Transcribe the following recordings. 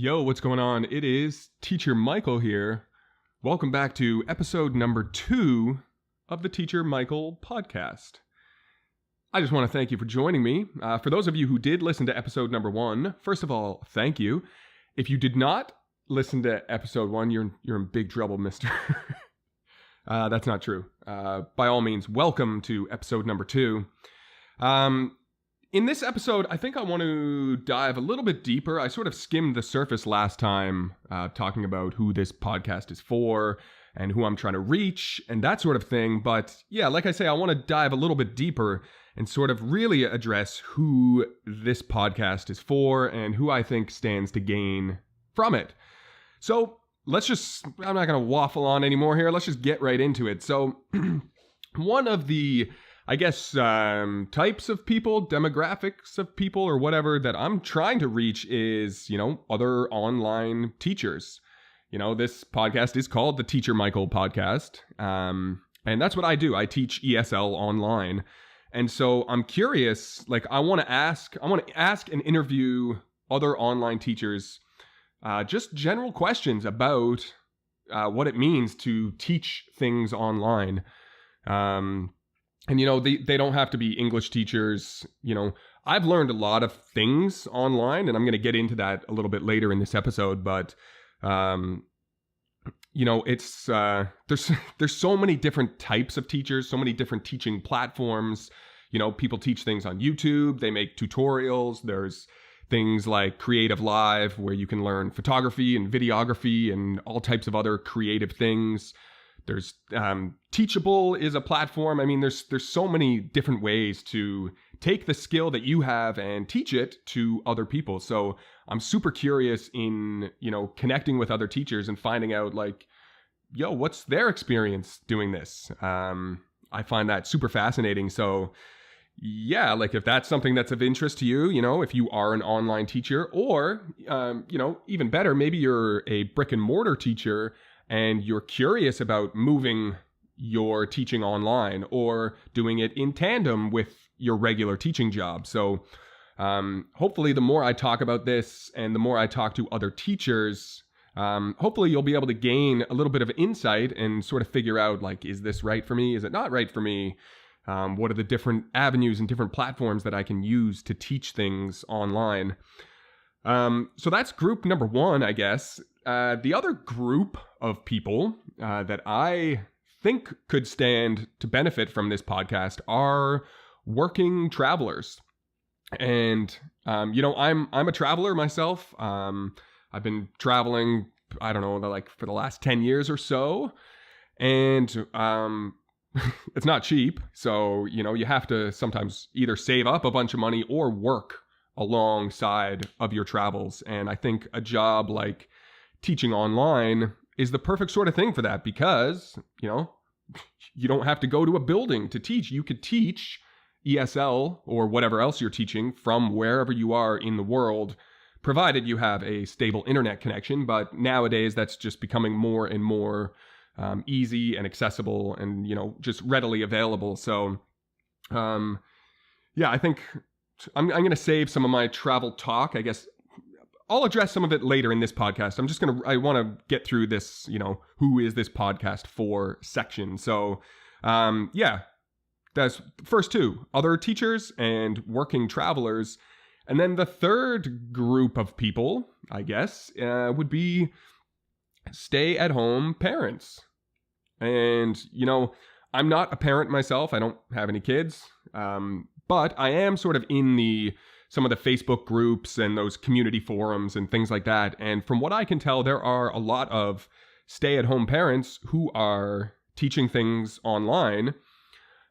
Yo, what's going on? It is Teacher Michael here. Welcome back to episode number 2 of the Teacher Michael podcast. I just want to thank you for joining me. For those of you who did listen to episode number 1, first of all, thank you. If you did not listen to episode 1, you're in big trouble, mister. That's not true. By all means, welcome to episode number 2. In this episode, I think I want to dive a little bit deeper. I sort of skimmed the surface last time, talking about who this podcast is for and who I'm trying to reach and that sort of thing. But yeah, like I say, I want to dive a little bit deeper and sort of really address who this podcast is for and who I think stands to gain from it. So I'm not going to waffle on anymore here. Let's just get right into it. So one of the types of people, demographics of people or whatever that I'm trying to reach is, other online teachers. This podcast is called the Teacher Michael podcast. And that's what I do. I teach ESL online. And so I'm curious, I want to ask and interview other online teachers, just general questions about what it means to teach things online. And, they don't have to be English teachers. I've learned a lot of things online, and I'm going to get into that a little bit later in this episode. But, it's there's so many different types of teachers, so many different teaching platforms. People teach things on YouTube. They make tutorials. There's things like Creative Live, where you can learn photography and videography and all types of other creative things. There's Teachable is a platform. I mean, there's so many different ways to take the skill that you have and teach it to other people. So I'm super curious in, connecting with other teachers and finding out what's their experience doing this? I find that super fascinating. So yeah, if that's something that's of interest to you, if you are an online teacher or, even better, maybe you're a brick and mortar teacher and you're curious about moving your teaching online or doing it in tandem with your regular teaching job. So hopefully the more I talk about this and the more I talk to other teachers, hopefully you'll be able to gain a little bit of insight and sort of figure out, is this right for me? Is it not right for me? What are the different avenues and different platforms that I can use to teach things online? So that's group number 1, I guess. The other group of people that I think could stand to benefit from this podcast are working travelers. And, I'm a traveler myself. I've been traveling, I don't know, for the last 10 years or so. And it's not cheap. So, you have to sometimes either save up a bunch of money or work alongside of your travels. And I think a job like teaching online is the perfect sort of thing for that because, you don't have to go to a building to teach. You could teach ESL or whatever else you're teaching from wherever you are in the world, provided you have a stable internet connection. But nowadays, that's just becoming more and more easy and accessible and, just readily available. So, yeah, I think I'm going to save some of my travel talk. I guess I'll address some of it later in this podcast. I want to get through this, who is this podcast for section. So, yeah, that's the first 2, other teachers and working travelers. And then the third group of people, I guess, would be stay-at-home parents. And, I'm not a parent myself. I don't have any kids. But I am sort of in some of the Facebook groups and those community forums and things like that. And from what I can tell, there are a lot of stay-at-home parents who are teaching things online.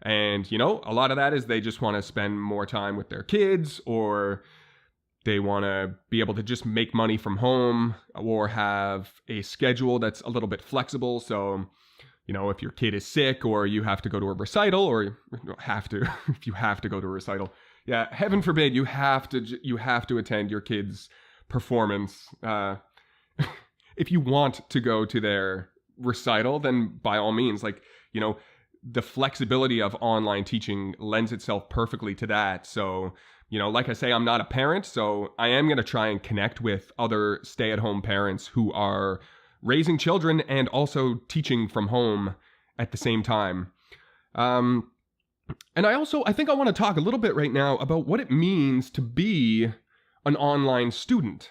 And, a lot of that is they just want to spend more time with their kids, or they want to be able to just make money from home or have a schedule that's a little bit flexible. So, if your kid is sick or you have to go to a recital, or if you have to go to a recital, yeah, heaven forbid you have to attend your kid's performance. If you want to go to their recital, then by all means, the flexibility of online teaching lends itself perfectly to that. So Like I say, I'm not a parent, so I am going to try and connect with other stay-at-home parents who are raising children and also teaching from home at the same time. And I think I want to talk a little bit right now about what it means to be an online student.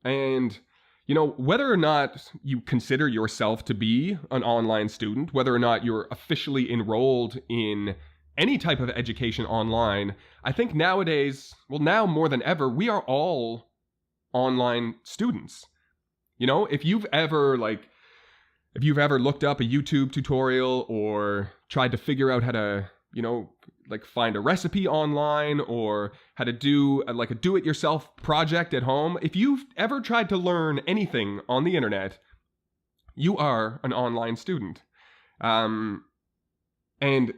And, whether or not you consider yourself to be an online student, whether or not you're officially enrolled in any type of education online, I think nowadays, now more than ever, we are all online students. If you've ever looked up a YouTube tutorial or tried to figure out how to, find a recipe online or how to do a do-it-yourself project at home, if you've ever tried to learn anything on the internet, you are an online student. And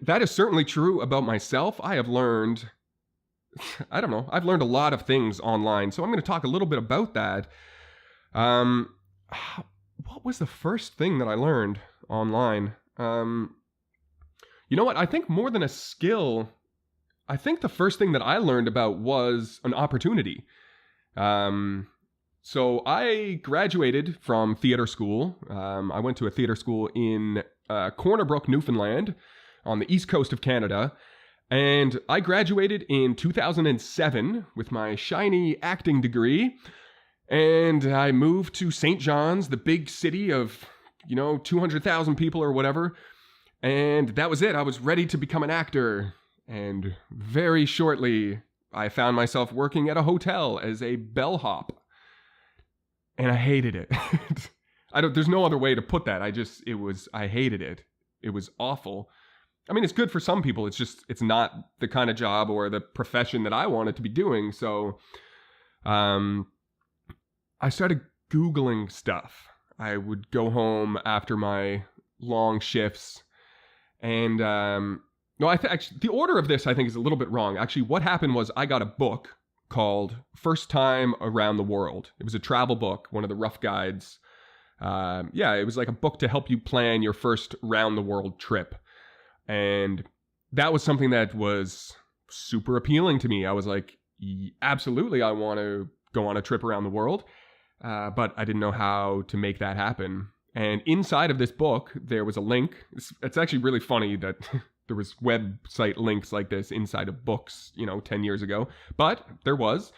that is certainly true about myself. I have learned, I've learned a lot of things online. So I'm going to talk a little bit about that. What was the first thing that I learned online? You know what? I think more than a skill, I think the first thing that I learned about was an opportunity. So I graduated from theater school. I went to a theater school in Corner Brook, Newfoundland, on the east coast of Canada. And I graduated in 2007 with my shiny acting degree. And I moved to St. John's, the big city of, 200,000 people or whatever. And that was it. I was ready to become an actor. And very shortly, I found myself working at a hotel as a bellhop. And I hated it. There's no other way to put that. I hated it. It was awful. I mean, it's good for some people. It's not the kind of job or the profession that I wanted to be doing. So, I started Googling stuff. I would go home after my long shifts. And, actually, the order of this, I think, is a little bit wrong. Actually, what happened was I got a book called First Time Around the World. It was a travel book, one of the rough guides. It was like a book to help you plan your first round the world trip. And that was something that was super appealing to me. I was like, absolutely, I want to go on a trip around the world. But I didn't know how to make that happen. And inside of this book, there was a link. It's actually really funny that there was website links like this inside of books, 10 years ago. But there was.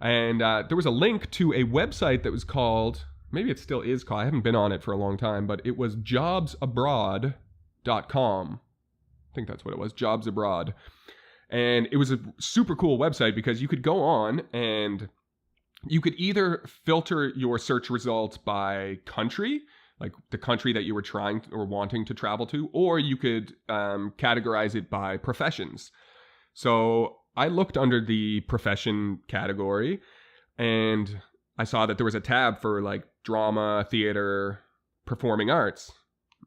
And there was a link to a website that was called, maybe it still is called, I haven't been on it for a long time, but it was jobsabroad.com. I think that's what it was, Jobs Abroad. And it was a super cool website because you could go on and you could either filter your search results by country, like the country that you were trying or wanting to travel to, or you could categorize it by professions. So I looked under the profession category and I saw that there was a tab for like drama, theater, performing arts.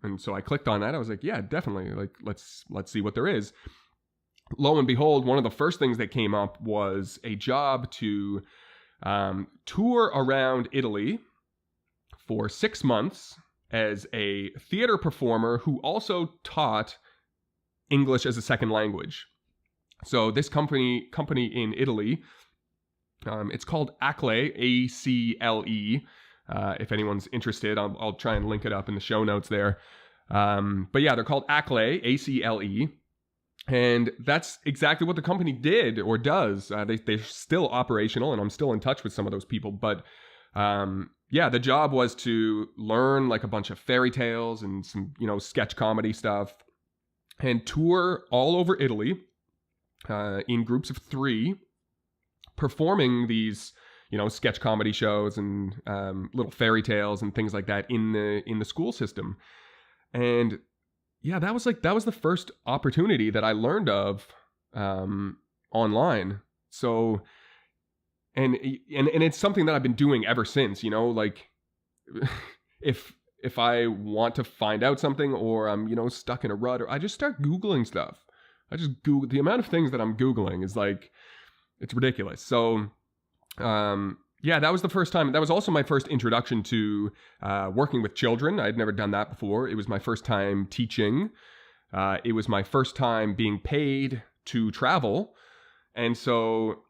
And so I clicked on that. I was like, yeah, definitely. Like, let's see what there is. Lo and behold, one of the first things that came up was a job to tour around Italy for 6 months as a theater performer who also taught English as a second language. So this company in Italy, it's called ACLE, ACLE. If anyone's interested, I'll try and link it up in the show notes there. But yeah, they're called ACLE, ACLE. And that's exactly what the company did or does. They're still operational, and I'm still in touch with some of those people. But the job was to learn like a bunch of fairy tales and some, sketch comedy stuff and tour all over Italy in groups of 3, performing these sketch comedy shows and little fairy tales and things like that in the school system. And yeah, that was the first opportunity that I learned of online. So and it's something that I've been doing ever since, like if I want to find out something or I'm, stuck in a rut, or I just start Googling stuff. I just Google. The amount of things that I'm Googling is like, it's ridiculous. So that was the first time. That was also my first introduction to working with children. I'd never done that before. It was my first time teaching. It was my first time being paid to travel. And so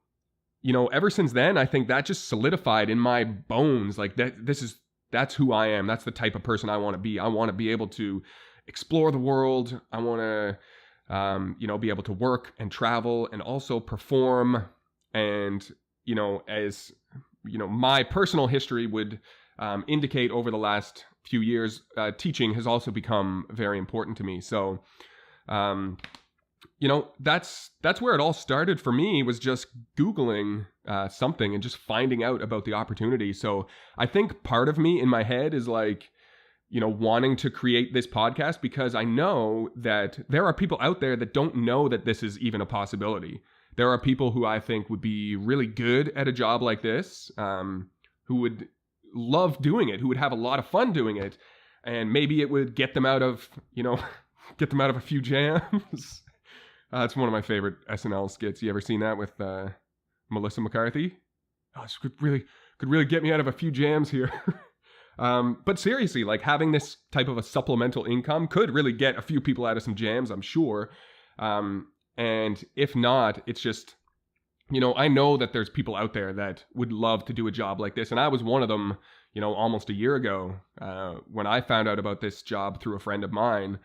ever since then, I think that just solidified in my bones. Like that's who I am. That's the type of person I want to be. I want to be able to explore the world. I want to, be able to work and travel and also perform. And, as, my personal history would indicate over the last few years, teaching has also become very important to me. So, that's where it all started for me, was just Googling something and just finding out about the opportunity. So I think part of me in my head is like, wanting to create this podcast because I know that there are people out there that don't know that this is even a possibility. There are people who I think would be really good at a job like this, who would love doing it, who would have a lot of fun doing it. And maybe it would get them out of, get them out of a few jams. It's one of my favorite SNL skits. You ever seen that with Melissa McCarthy? Oh, this could really get me out of a few jams here. But seriously, like having this type of a supplemental income could really get a few people out of some jams, I'm sure. And if not, it's just, I know that there's people out there that would love to do a job like this. And I was one of them, almost a year ago, when I found out about this job through a friend of mine.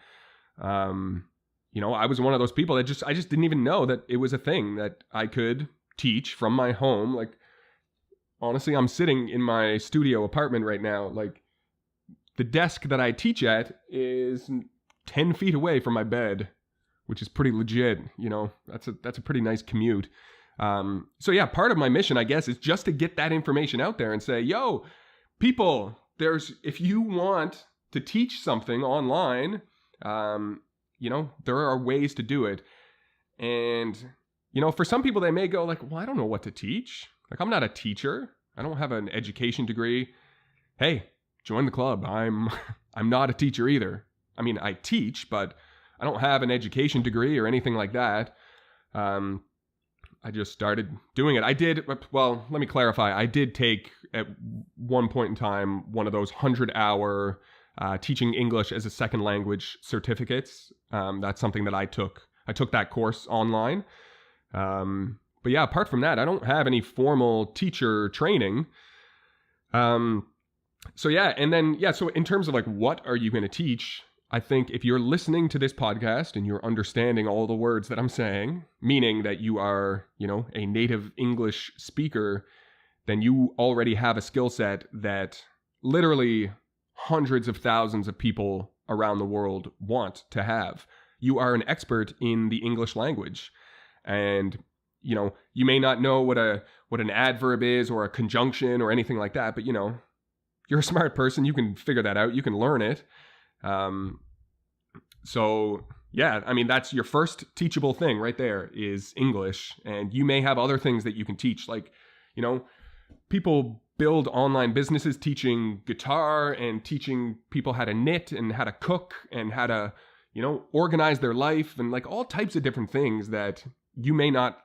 I was one of those people that I just didn't even know that it was a thing that I could teach from my home. Like, honestly, I'm sitting in my studio apartment right now. Like, the desk that I teach at is 10 feet away from my bed, which is pretty legit. That's a pretty nice commute. So yeah, part of my mission, I guess, is just to get that information out there and say, yo, people, if you want to teach something online, there are ways to do it. And, for some people, they may go like, well, I don't know what to teach. Like, I'm not a teacher. I don't have an education degree. Hey, join the club. I'm not a teacher either. I mean, I teach, but I don't have an education degree or anything like that. I just started doing it. Well, let me clarify. I did take at one point in time one of those 100-hour teaching English as a second language certificates. That's something that I took. I took that course online. But yeah, apart from that, I don't have any formal teacher training. So yeah, and then, yeah, so in terms of like, what are you going to teach? I think if you're listening to this podcast and you're understanding all the words that I'm saying, meaning that you are, a native English speaker, then you already have a skill set that literally hundreds of thousands of people around the world want to have. You are an expert in the English language. And, you may not know what an adverb is or a conjunction or anything like that, but, you're a smart person. You can figure that out. You can learn it. So yeah, I mean, that's your first teachable thing right there is English. And you may have other things that you can teach. Like, people build online businesses teaching guitar and teaching people how to knit and how to cook and how to, organize their life and like all types of different things that you may not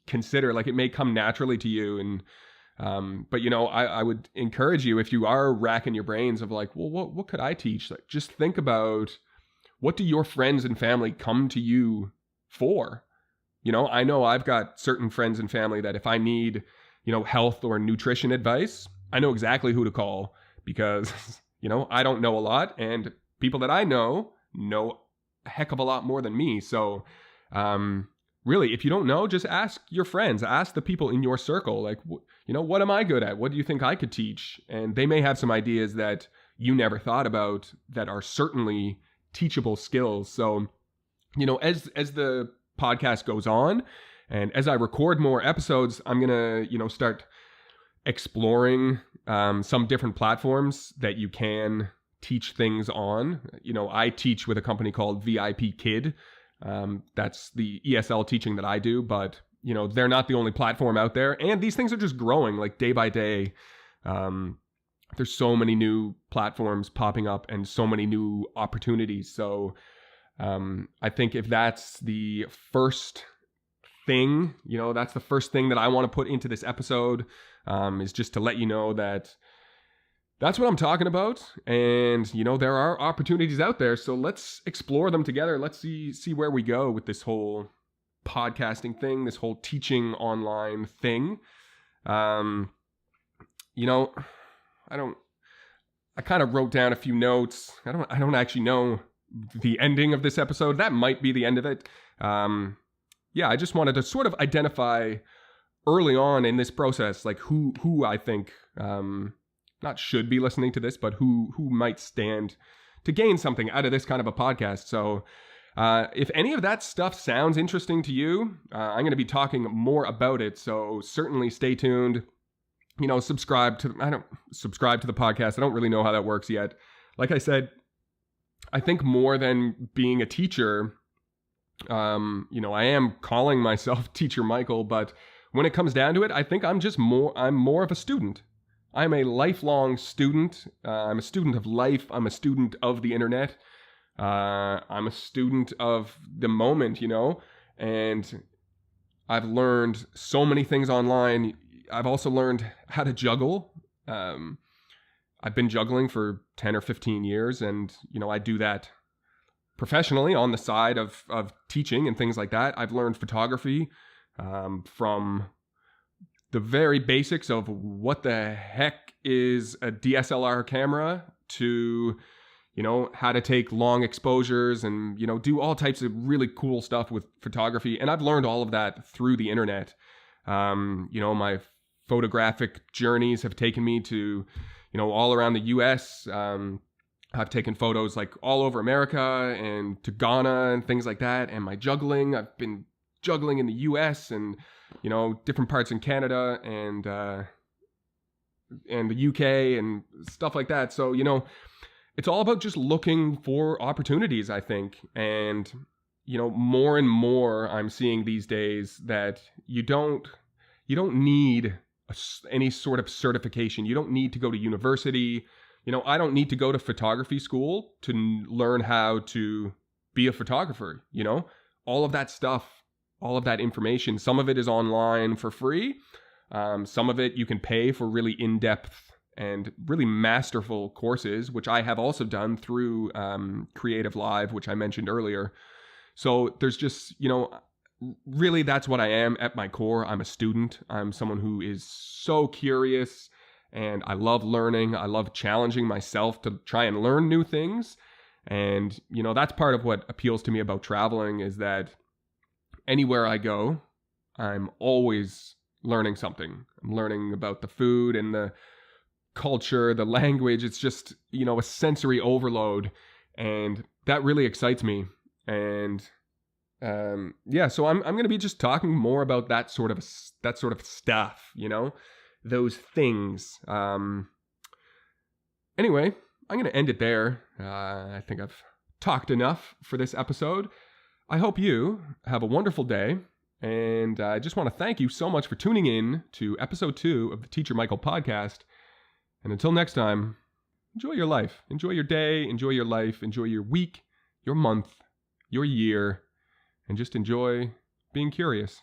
consider. Like, it may come naturally to you. And, but I would encourage you, if you are racking your brains of like, well, what could I teach? Like, just think about, what do your friends and family come to you for? I know I've got certain friends and family that if I need, health or nutrition advice, I know exactly who to call because, I don't know a lot, and people that I know a heck of a lot more than me. So, really, if you don't know, just ask your friends, ask the people in your circle, like, what am I good at? What do you think I could teach? And they may have some ideas that you never thought about that are certainly teachable skills. So, as the podcast goes on and as I record more episodes, I'm going to, start exploring some different platforms that you can teach things on. I teach with a company called VIPKID. That's the ESL teaching that I do, but they're not the only platform out there, and these things are just growing like day by day. There's so many new platforms popping up and so many new opportunities. So I think if that's the first thing, that's the first thing that I want to put into this episode, is just to let you know that that's what I'm talking about. And, there are opportunities out there. So let's explore them together. Let's see where we go with this whole podcasting thing, this whole teaching online thing. I kind of wrote down a few notes. I don't actually know the ending of this episode. That might be the end of it. I just wanted to sort of identify early on in this process, like who I think not should be listening to this, but who might stand to gain something out of this kind of a podcast. So if any of that stuff sounds interesting to you, I'm going to be talking more about it. So certainly stay tuned. Subscribe to the podcast. I don't really know how that works yet. Like I said, I think more than being a teacher, I am calling myself Teacher Michael, but when it comes down to it, I think I'm more of a student. I'm a lifelong student. I'm a student of life. I'm a student of the internet. I'm a student of the moment, and I've learned so many things online. I've also learned how to juggle. I've been juggling for 10 or 15 years, and, I do that professionally on the side of teaching and things like that. I've learned photography from the very basics of what the heck is a DSLR camera to, how to take long exposures and, do all types of really cool stuff with photography. And I've learned all of that through the internet. My photographic journeys have taken me to, all around the US. I've taken photos like all over America and to Ghana and things like that. And my juggling, I've been juggling in the US and, different parts in Canada and the UK and stuff like that. So, it's all about just looking for opportunities, I think. And, more and more I'm seeing these days that you don't need any sort of certification. You don't need to go to university. I don't need to go to photography school to learn how to be a photographer. All of that stuff, all of that information, some of it is online for free. Some of it you can pay for really in-depth and really masterful courses, which I have also done through Creative Live, which I mentioned earlier. So there's just, really that's what I am at my core. I'm a student. I'm someone who is so curious, and I love learning. I love challenging myself to try and learn new things. And, that's part of what appeals to me about traveling, is that anywhere I go, I'm always learning something. I'm learning about the food and the culture, the language. It's just, a sensory overload, and that really excites me. And so I'm going to be just talking more about that sort of stuff, those things. Anyway, I'm going to end it there. I think I've talked enough for this episode. I hope you have a wonderful day, and I just want to thank you so much for tuning in to episode 2 of the Teacher Michael podcast. And until next time, enjoy your life, enjoy your day, enjoy your life, enjoy your week, your month, your year, and just enjoy being curious.